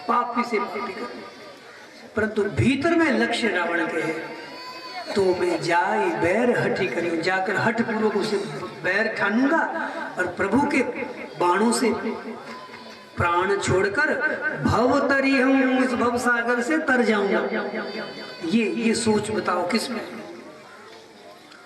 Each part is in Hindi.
पापी से पापी कर, परंतु भीतर में लक्ष्य रावण के है। तो मैं जाई बैर हठी करी, जाकर हठ पूर्वक उसे बैर ठानूंगा और प्रभु के बाणों से प्राण छोड़कर भव तरी हूं, इस भव सागर से तर जाऊंगा। ये सोच बताओ किसमें?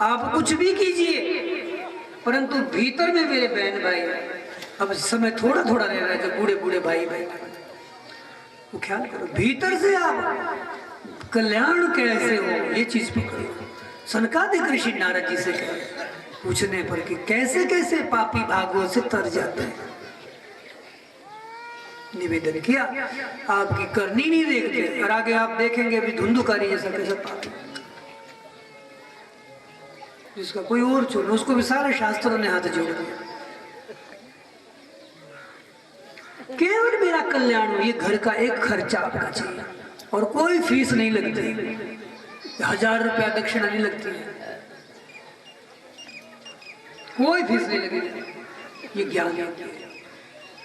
आप कुछ भी कीजिए, परंतु भीतर में मेरे बहन भाई, अब समय थोड़ा थोड़ा रह रहा है, जो बूढ़े बूढ़े भाई भाई वो ख्याल करो, भीतर से आप कल्याण कैसे हो, ये चीज पकड़ो। सनकादिक ऋषि नारद जी से पूछने पर कि कैसे कैसे पापी भागवत से तर जाते हैं, निवेदन किया आपकी करनी नहीं देखते, और आगे आप देखेंगे अभी धुंधुकारी जैसा कैसा पापी, जिसका कोई और छोड़, उसको भी सारे शास्त्रों ने हाथ जोड़ दिया। केवल मेरा कल्याण हो, ये घर का एक खर्चा आपका चाहिए और कोई फीस नहीं लगती, 1000 रुपया दक्षिणा नहीं लगती है, कोई फीस नहीं लगेगी। ये ज्ञान है,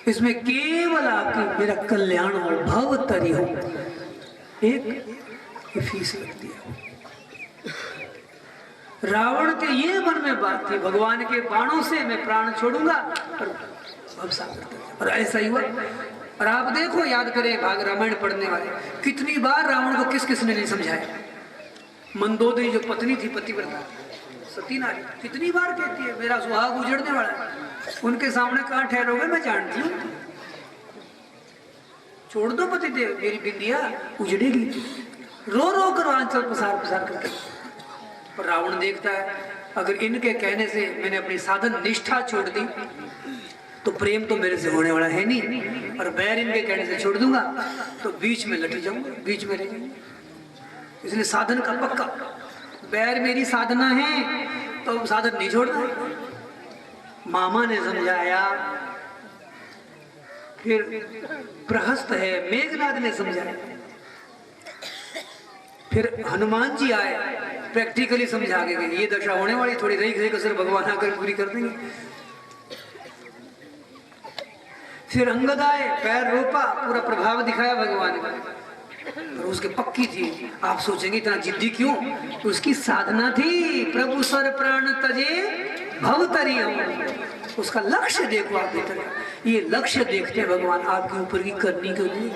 इसमें केवल आपकी मेरा कल्याण हो, भव तरी हो, एक फीस लगती है। रावण के ये मन में बात थी, भगवान के बाणों से मैं प्राण छोड़ूंगा और भव सागर, और ऐसा ही हुआ। और आप देखो, याद करें भाग रामायण पढ़ने वाले, कितनी बार रावण को किस किसने नहीं समझाया। मंदोदरी जो पत्नी थी पतिव्रता सती नारी, कितनी बार कहती है मेरा सुहाग उजड़ने वाला है, उनके सामने कहाँ ठहरोगे, मैं जानती हूँ, छोड़ दो पतिदेव, मेरी बिंदिया उजड़ेगी। रो रो कर आंचल पसार पसार करके। और रावण देखता है अगर इनके कहने से मैंने अपनी साधन निष्ठा छोड़ दी तो प्रेम तो मेरे से होने वाला है नहीं, और बैर इनके कहने से छोड़ दूंगा तो बीच में लट जाऊंगा, बीच में रह जाऊंगा। इसलिए साधन का पक्का, बैर मेरी साधना है तो साधन नहीं छोड़ना। मामा ने समझाया, फिर प्रहस्त है मेघनाद ने समझाया, फिर हनुमान जी आए प्रैक्टिकली समझा के गए, ये दशा होने वाली, थोड़ी रही कसर भगवान आकर पूरी कर देंगे। फिर अंगद आए, पैर रोपा, पूरा प्रभाव दिखाया भगवान का, और उसके पक्की थी। आप सोचेंगे इतना जिद्दी क्यों, तो उसकी साधना थी, प्रभु सर प्राण तजे भवतरी, उसका लक्ष्य देखो आप भीतर। ये लक्ष्य देखते हैं भगवान आपके ऊपर की करनी क्यों नहीं,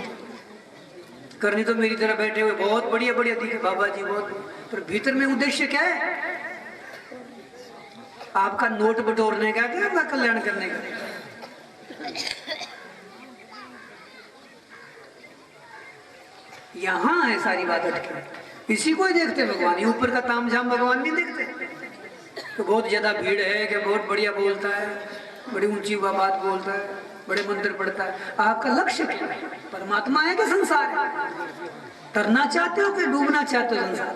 करनी तो मेरी तरह बैठे हुए बहुत बढ़िया बढ़िया दिखे बाबा जी बहुत, पर भीतर में उद्देश्य क्या है आपका? नोट बटोरने का, क्या आपका कल्याण करने का? यहाँ है सारी बात अटकी, इसी को ही देखते भगवान, ये ऊपर का तामझाम भगवान नहीं देखते। तो बहुत ज्यादा भीड़ है कि बहुत बढ़िया बोलता है, बड़ी ऊंची बात बोलता है, बड़े मंत्र पढ़ता है, आपका लक्ष्य क्या है? परमात्मा है कि संसार है? तरना चाहते हो कि डूबना चाहते हो संसार?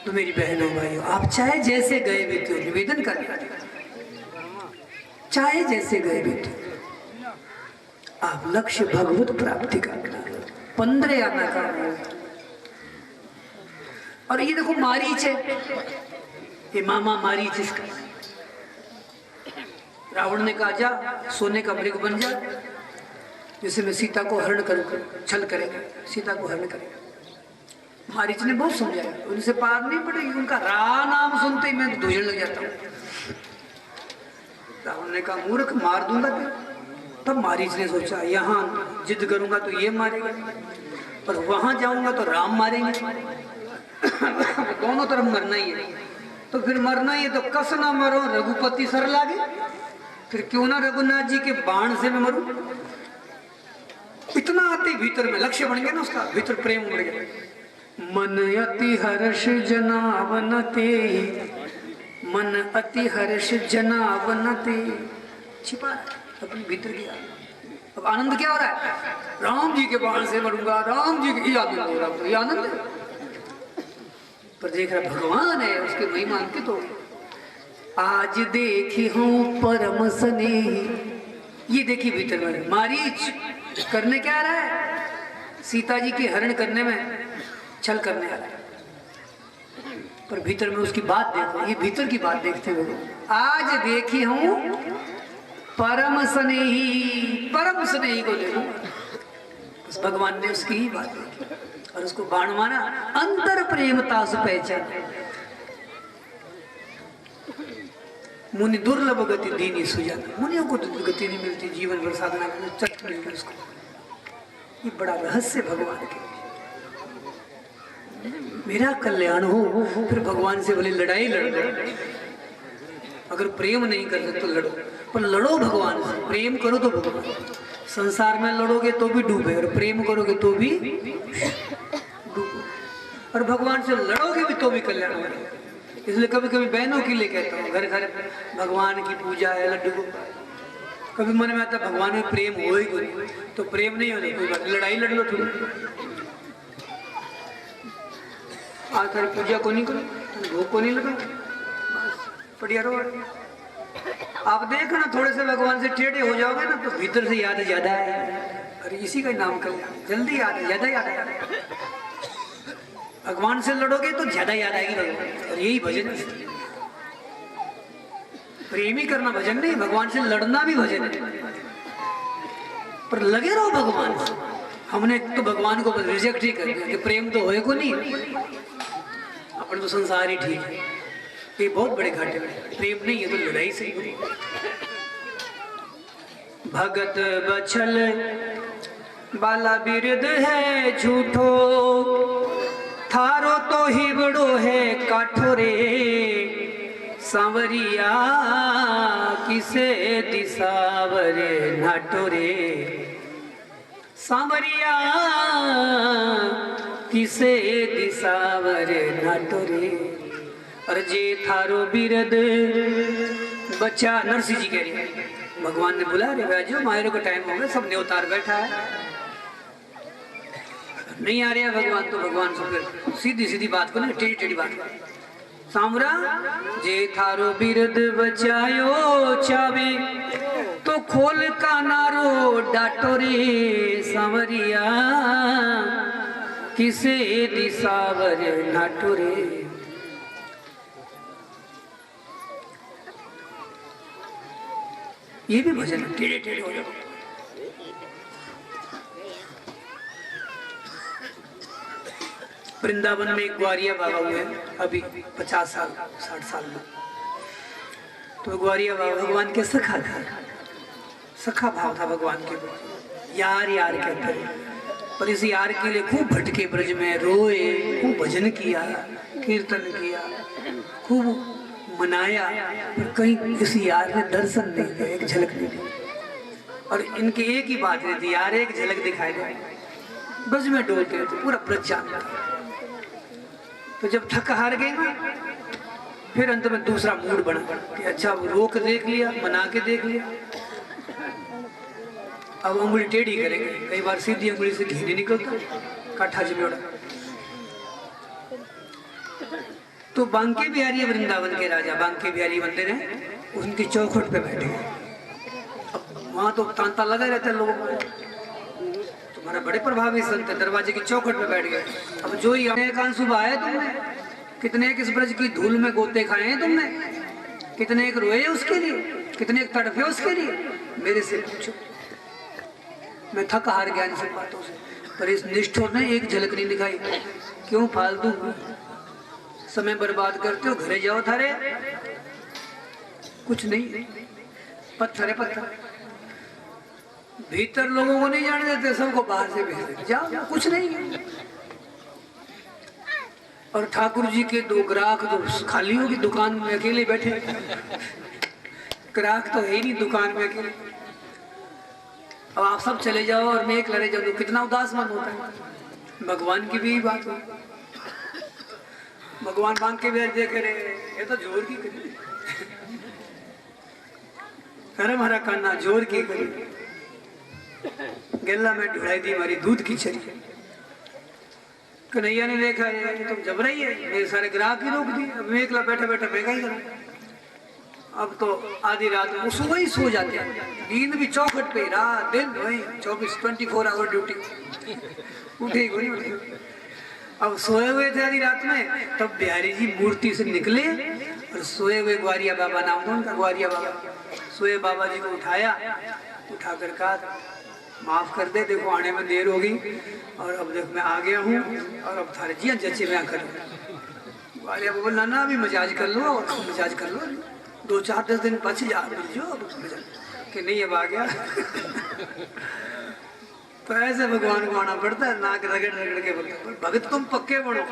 तो मेरी बहनों भाइयों, आप चाहे जैसे गए बीते हो, निवेदन करें, चाहे जैसे गए बीते, आप लक्ष्य भगवत प्राप्ति का 15 आना का। और ये देखो मारीच है, ये मामा मारीच इसका। रावण ने कहा जा सोने का मृग बन जा, जैसे मैं सीता को हरण करूं, छल करेगा, सीता को हरण करेगा। मारीच ने बहुत समझाया, उनसे पार नहीं पड़ेगी, उनका रा नाम सुनते ही मैं धुजड़ लग जाता हूँ। रावण ने कहा मूर्ख, मार दूंगा तब मारीच ने सोचा यहाँ जिद करूंगा तो ये मारेगा, और वहां जाऊंगा तो राम मारेंगे, दोनों तरफ मरना ही है। तो फिर मरना ही है तो कस ना मरो, रघुपति सर लागे, फिर क्यों ना रघुनाथ जी के बाण से मैं मरूं। इतना आते भीतर में लक्ष्य बन गया ना, उसका भीतर प्रेम उमड़ गया। मन अति हर्ष जनावनते, मन अति हर्ष जनावनते, छिपा अपने भीतर गया। अब आनंद क्या हो रहा है? राम जी के बाण से मरूंगा, राम जी के, आनंद हो रहा, ये आनंद है। पर देख रहा भगवान है, उसके महिमा अंकित हो। आज देखी हूं परम स्नेही, ये देखी भीतर में मारीच करने क्या आ रहा है? सीता जी के हरण करने में छल करने आ रहा है, पर भीतर में उसकी बात देखो, ये भीतर की बात देखते हुए आज देखी हूं परम स्नेही, परम स्नेही को देखो। भगवान ने उसकी ही बात देखी और उसको बाण मारा। अंतर प्रेम तासु पहचान, मुनि दुर्लभ गति दीनी सुजान। मुनियों को तो गति नहीं मिलती, जीवन भर साधना में चट मिल गई उसको। ये बड़ा रहस्य भगवान के। मेरा कल्याण हो फिर भगवान से बोले लड़ाई लड़ो। अगर प्रेम नहीं कर सकते तो लड़ो, पर लड़ो भगवान से। प्रेम करो तो भगवान, संसार में लड़ोगे तो भी डूबे और प्रेम करोगे तो भी डूबो, और भगवान से लड़ोगे भी तो भी कल्याण होगा। इसलिए कभी कभी बहनों के लिए कहता हूँ, घर घर भगवान की पूजा है, लड्डू को कभी मन में आता भगवान में प्रेम हो ही कोई, तो प्रेम नहीं होने कोई बात, लड़ाई लड़ लो थोड़ी। आज तारी पूजा को नहीं करो, भोग को नहीं लगाओ, बस बढ़िया रहो। आप देखो ना, थोड़े से भगवान से टेढ़े हो जाओगे ना तो भीतर से याद ज्यादा है। अरे इसी का नाम कल्याण, जल्दी याद है, ज्यादा याद है। भगवान से लड़ोगे तो ज्यादा याद आएगी भगवान, और यही भजन है। प्रेम ही करना भजन नहीं, भगवान से लड़ना भी भजन है। पर लगे रहो भगवान से। हमने तो भगवान को रिजेक्ट ही कर दिया कि प्रेम तो होए को नहीं, अपन तो संसार ही ठीक है। ये बहुत बड़े घाटे में प्रेम नहीं है तो लड़ाई से ही। भगत बछल बाला बिरद है झूठो, थारो तो हिबड़ो है काठो रे, सांवरिया किसे दिसावरे नाटो रे, सांवरिया किसे दिसावरे नाटो रे। और जे थारो बिरद बच्चा, नरसिंह जी कह रही है, भगवान ने बुला रे बैजो, मायरों का टाइम हो गया, सब न्योतार बैठा है, नहीं आ रहा है भगवान, तो भगवान से फिर सीधी सीधी बात को नहीं, टेढ़ी टेढ़ी बात को। सांवरा जे थारो बिरद बचायो चावे, तो खोल का नारो डाटो रे, सांवरिया किसे दिसावर नाटो रे। ये भी भजन टेढ़े टेढ़े हो जाओ। वृंदावन में एक ग्वारिया बाबा हुए अभी 50 साल 60 साल में, तो ग्वारिया बाबा भगवान के सखा था, सखा भाव था भगवान के, यार यार कहते हैं। पर इस यार के लिए खूब भटके ब्रज में, रोए, खूब भजन किया, कीर्तन किया, खूब मनाया, पर कहीं किसी यार ने दर्शन नहीं दिया, एक झलक नहीं दी। और इनकी एक ही बात रहती, यार एक झलक दिखाई दे। ब्रज में डोलते थे, पूरा ब्रज जानता। तो जब थक हार गए ना, फिर अंत में दूसरा मूड बना कि अच्छा वो रोक देख लिया, मना के देख लिया, अब उंगली टेढ़ी करेंगे। कई बार सीधी उंगली से घी नहीं निकलता, काठा जमेड़ा। तो बांके बिहारी, वृंदावन के राजा बांके बिहारी मंदिर है, उनकी चौखट पे बैठे। अब वहां तो तांता लगा रहता है लोगों को, तुम्हारा बड़े प्रभावी संत है, दरवाजे की चौखट पे बैठ गए। अब जो ही अनेक आंसू बहाए तुमने, कितने किस ब्रज की धूल में गोते खाए हैं तुमने, कितने एक रोए उसके लिए, कितने एक तड़फे उसके लिए, मेरे से पूछो। मैं थक हार गया इन सब बातों से, पर इस निष्ठुर ने एक झलक नहीं दिखाई। क्यों फालतू समय बर्बाद करते हो, घरे जाओ थारे, कुछ नहीं, पत्थर है पत्थर। भीतर लोगों को नहीं जाने देते, सबको बाहर से भेज देते, जाओ कुछ नहीं है। और ठाकुर जी के दो ग्राहक तो खाली होगी, दुकान में अकेले बैठे, ग्राहक तो है ही नहीं दुकान में अकेले। अब आप सब चले जाओ और मैं एक लड़े जाऊँ तो कितना उदास मन होता है। भगवान की भी बात हो, भगवान मांग के भी देख रहे, ये तो जोर की करी, हरम हरा कान्ना जोर की करी, गेला में ढुलाई दी मारी दूध की छरी। कन्हैया ने देखा है कि तुम जब रही है, मेरे सारे ग्राहक ही रोक दिए, अब मैं एकला बैठा बैठा मैं क्या ही करूं। अब तो आधी रात में सुबह ही सो जाते हैं, नींद भी चौखट पे, रात दिन वही 24 आवर ड्यूटी, उठे ही वही उठे। अब सोए हुए थे आधी रात में, तब बिहारी जी मूर्ति से निकले और सोए हुए ग्वारिया बाबा, नाम था उनका ग्वारिया बाबा, सोए बाबा जी को उठाया, उठाकर कहा माफ कर दे, देखो आने में देर होगी और अब देख मैं आ गया हूँ और अब थारे जिया जच्चे मैं कर वाले अब बोला ना अभी मजाज कर लो और मजाज कर लो, 2-4-10 दिन बच जा जो कि नहीं अब आ गया। तो ऐसे भगवान को आना पड़ता है, नाक रगड़ रगड़ के बोलते भगत तुम पक्के बनो,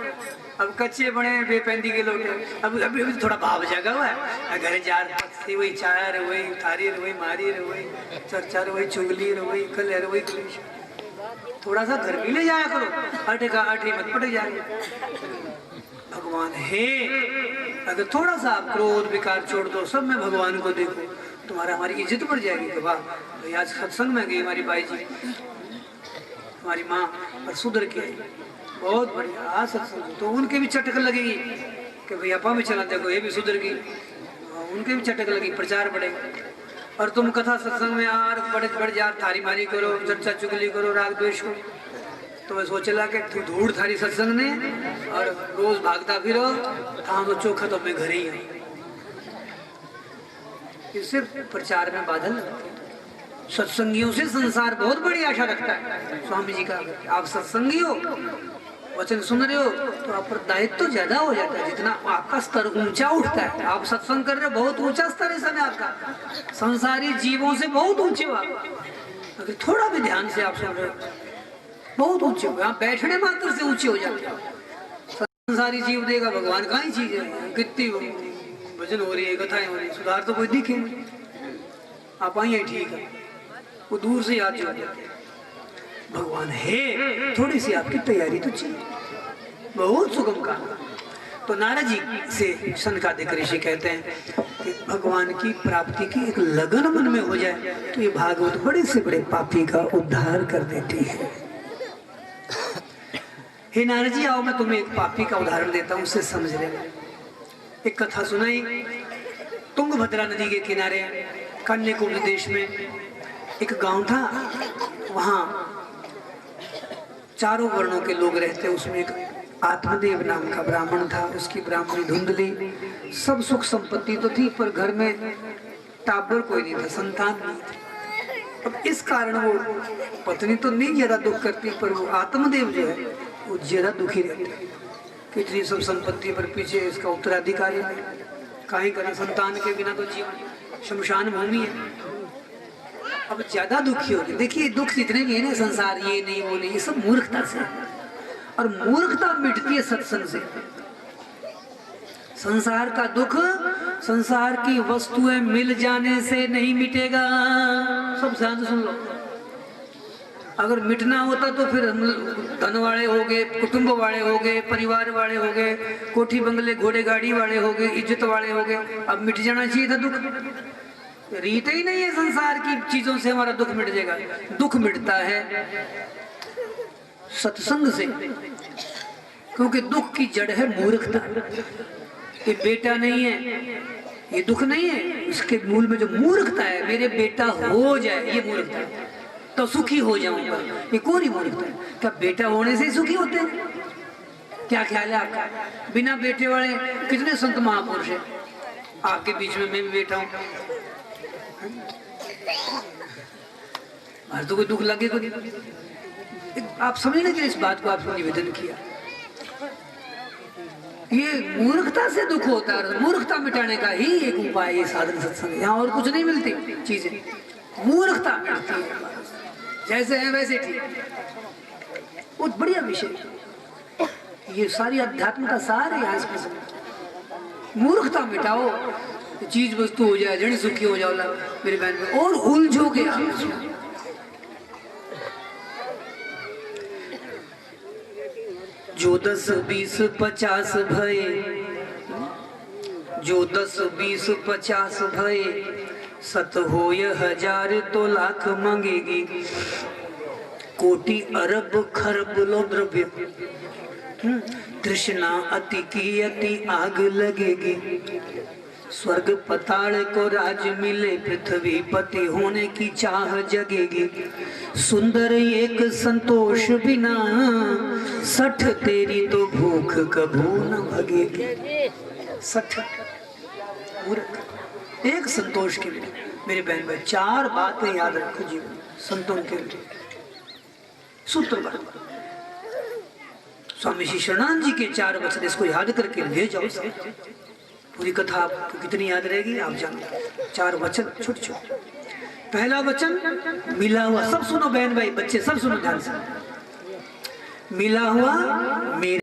अब कच्चे बने बेपेंदी के लोग, अब अभी अभी थोड़ा भाव जगा हुआ है, घर जा रही वही चार वही थारी वही मारी वही चर्चा वही चुगली वही कल वही कलेश, थोड़ा सा घर भी ले जाया करो, अट का अट ही मत पट जाए। भगवान है, अगर थोड़ा सा आप क्रोध विकार छोड़ दो, सब में भगवान को देखो, तुम्हारा हमारी इज्जत बढ़ जाएगी। कि वाह भाई आज सत्संग में गई हमारी बाई जी, हमारी माँ और सुधर के आई, बहुत बढ़िया आज सत्संग, तो उनके भी चटक लगेगी कि भाई अपा भी चला देखो ये भी सुधर गई, उनके भी चटक लगी, प्रचार बढ़ेगा। और तुम कथा सत्संग में यार बढ़ जा थारी मारी करो, चर्चा चुगली करो, राग द्वेष करो, तो मैं सोचला कि तू धूड़ थारी सत्संग ने और रोज भागता फिरो था तो चोखा तो मैं घर ही हूँ। इससे प्रचार में बाधा लगती है। सत्संगियों से संसार बहुत बड़ी आशा रखता है। स्वामी जी का आप सत्संगी हो, वचन सुन रहे हो तो आप पर दायित्व तो ज्यादा हो जाता है, जितना आपका स्तर ऊंचा उठता है। आप सत्संग कर रहे हो, बहुत ऊंचा स्तर है समय आपका, संसारी जीवों से बहुत ऊंचे हो आप। अगर थोड़ा भी ध्यान से आप सुन रहे हो बहुत ऊंचे हो, आप बैठने मात्र से ऊंचे हो जाते हैं। संसारी जीव देगा भगवान का ही चीज है, कितनी भजन हो रही है, कथाएं हो रही है, सुधार तो कोई दिखे नहीं। आप आई ठीक है, वो दूर से याद जोड़ देते हैं। भगवान है, थोड़ी सी आपकी तैयारी तो चाहिए, बहुत सुगम काम। तो नारद जी से सनकादिक ऋषि कहते हैं कि भगवान की प्राप्ति की एक लगन मन में हो जाए तो ये भागवत बड़े से बड़े पापी का उद्धार कर देती है। हे नारद जी आओ, मैं तुम्हें एक पापी का उदाहरण देता हूँ, उससे समझ लेना। एक कथा सुनाई, तुंगभद्रा नदी के किनारे कन्याकुब्ज देश में एक गांव था, वहां चारों वर्णों के लोग रहते, उसमें एक आत्मदेव नाम का ब्राह्मण था, उसकी ब्राह्मणी धुंधली, सब सुख संपत्ति तो थी पर घर में टाबर कोई नहीं था, संतान नहीं थी। अब इस कारण वो पत्नी तो नहीं ज्यादा दुख करती, पर वो आत्मदेव जो है वो ज्यादा दुखी रहते। कितनी सब संपत्ति पर पीछे इसका उत्तराधिकारी है, काहे करे, संतान के बिना तो जीवन शमशान भूमि है। अब ज्यादा दुखी हो गए। देखिए दुख जितने भी है ना संसार, ये नहीं वो नहीं, ये सब मूर्खता से, और मूर्खता मिटती है सत्संग से। संसार का दुख संसार की वस्तुएं मिल जाने से नहीं मिटेगा। सब ध्यान से सुन लो, अगर मिटना होता तो फिर हम धन वाले हो गए, कुटुंब वाले हो गए, परिवार वाले हो गए, कोठी बंगले घोड़े गाड़ी वाले हो गए, इज्जत वाले हो गए। अब मिट जाना चाहिए था दुख, रीत ही नहीं है संसार की चीजों से हमारा दुख मिट जाएगा। दुख मिटता है सत्संग से, क्योंकि दुख की जड़ है मूर्खता। ये बेटा नहीं है, ये दुख नहीं है, इसके मूल में जो मूर्खता है, मेरे बेटा हो जाए, ये मूर्खता है, तो सुखी हो जाऊंगा, ये कौन ही मूर्खता है। क्या बेटा होने से ही सुखी होते हैं? क्या ख्याल है आपका? बिना बेटे वाले कितने संत महापुरुष है, आपके बीच में मैं भी बैठा हूं, तो कोई दुख लगे को नहीं। आप समझने के लिए इस बात को आपको निवेदन किया। ये मूर्खता से दुख होता है, मूर्खता मिटाने का ही एक उपाय ये साधन सत्संग। यहाँ और कुछ नहीं मिलती चीजें, मूर्खता मिटती है, जैसे है वैसे ठीक। बहुत बढ़िया विषय, ये सारी अध्यात्म का सार है। यहाँ इसमें मूर्खता मिटाओ, चीज वस्तु हो जाए, जड़ सुखी हो जाओ मेरे बहन में, और उलझोगे आप। जो 10, 20, 50 भये, जो 10, 20, 50 भये, सत होय 1000 तो लाख मांगेगी, कोटि अरब खरब लो द्रव्य, तृष्णा अति की अति आग लगेगी, स्वर्ग पताल को राज मिले, पृथ्वी पति होने की चाह जगेगी, सुंदर एक संतोष बिना, 60 तेरी तो भूख कभू न भगेगी। 60 मूर्ख, एक संतोष के बिना, मेरे बहन भाई, 4 बातें याद रखो जीवन संतों के लिए सूत्र पर। स्वामी श्री शरणानंद जी के 4 वचन, इसको याद करके ले जाओ सब। पूरी कथा आपको कितनी याद रहेगी आप जानो। 4 वचन छोटे छोटे। पहला वचन मिला हुआ, सब सुनो बहन भाई बच्चे सब सुनो ध्यान से। मिला हुआ मेरे